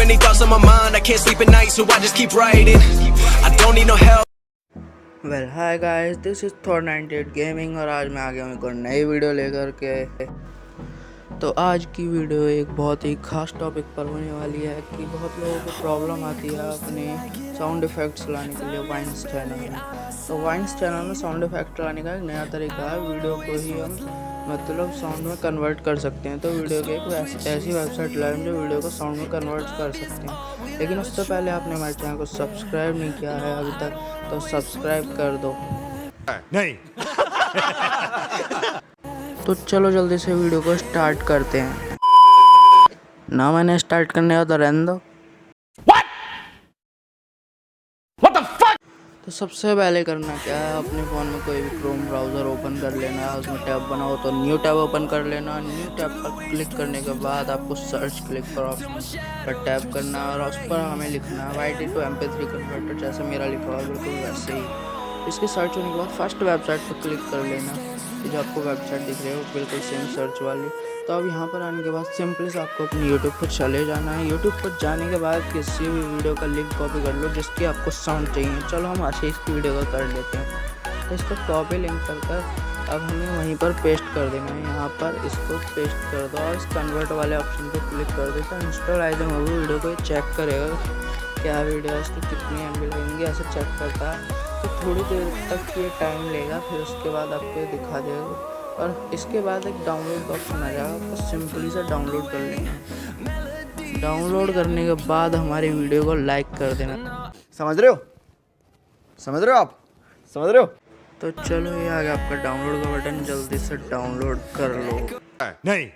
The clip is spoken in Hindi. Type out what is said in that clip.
many thoughts on my mind, I can't sleep at night, so I just keep writing. I don't need no help. Well hi guys, this is Thor 98 gaming और आज मैं आ गया हूँ एक और नई वीडियो लेकर के। तो आज की वीडियो एक बहुत ही खास टॉपिक पर होने वाली है कि बहुत लोगों को प्रॉब्लम आती है अपने साउंड इफ़ेक्ट्स लाने के लिए वाइन्स चैनल में। तो वाइन्स चैनल में साउंड इफ़ेक्ट लाने का एक नया तरीका है, वीडियो को ही हम मतलब साउंड में कन्वर्ट कर सकते हैं। तो वीडियो की एक ऐसी वेबसाइट लाएं जो वीडियो को साउंड में कन्वर्ट कर सकते हैं। लेकिन उससे पहले आपने हमारे चैनल को सब्सक्राइब नहीं किया है अभी तक, तो सब्सक्राइब कर दो। नहीं। तो चलो जल्दी से वीडियो को स्टार्ट करते हैं। ना मैंने स्टार्ट करने का तो रहने दो। तो सबसे पहले करना क्या है, अपने फ़ोन में कोई भी क्रोम ब्राउज़र ओपन कर लेना है, उसमें टैब बनाओ तो न्यू टैब ओपन कर लेना। न्यू टैब पर क्लिक करने के बाद आपको सर्च क्लिक पर ऑप्शन पर टैप करना है और उस पर हमें लिखना है YT to MP3 कन्वर्टर, जैसे मेरा लिखा हुआ बिल्कुल वैसे ही। इसके सर्च होने के बाद फर्स्ट वेबसाइट पर क्लिक कर लेना, जो आपको वेबसाइट दिख रही है वो बिल्कुल सेम सर्च वाली। तो अब यहाँ पर आने के बाद सिंपली से आपको अपनी यूट्यूब पर चले जाना है। यूट्यूब पर जाने के बाद किसी भी वीडियो का लिंक कॉपी कर लो जिसकी आपको साउंड चाहिए। चलो हम ऐसे इसकी वीडियो का कर लेते हैं। तो इसको कॉपी लिंक कर अब हमें वहीं पर पेस्ट कर देना है। यहाँ पर इसको पेस्ट कर दो और इस कन्वर्ट वाले ऑप्शन पर क्लिक कर दो। तो इंस्टॉलाइजिंग होगी, वीडियो को चेक करेगा क्या वीडियो है, इसको कितनी MB लगेंगे, ऐसे चेक करता है। तो थोड़ी देर तक ये टाइम लेगा, फिर उसके बाद आपको ये दिखा देगा और इसके बाद एक डाउनलोड का ऑप्शन आ जाएगा, आपको सिंपली से डाउनलोड कर लेना। डाउनलोड करने के बाद हमारी वीडियो को लाइक कर देना। समझ रहे हो? समझ रहे हो आप? समझ रहे हो? तो चलो ये आ गया आपका डाउनलोड का बटन, जल्दी से डाउनलोड कर लो। नहीं।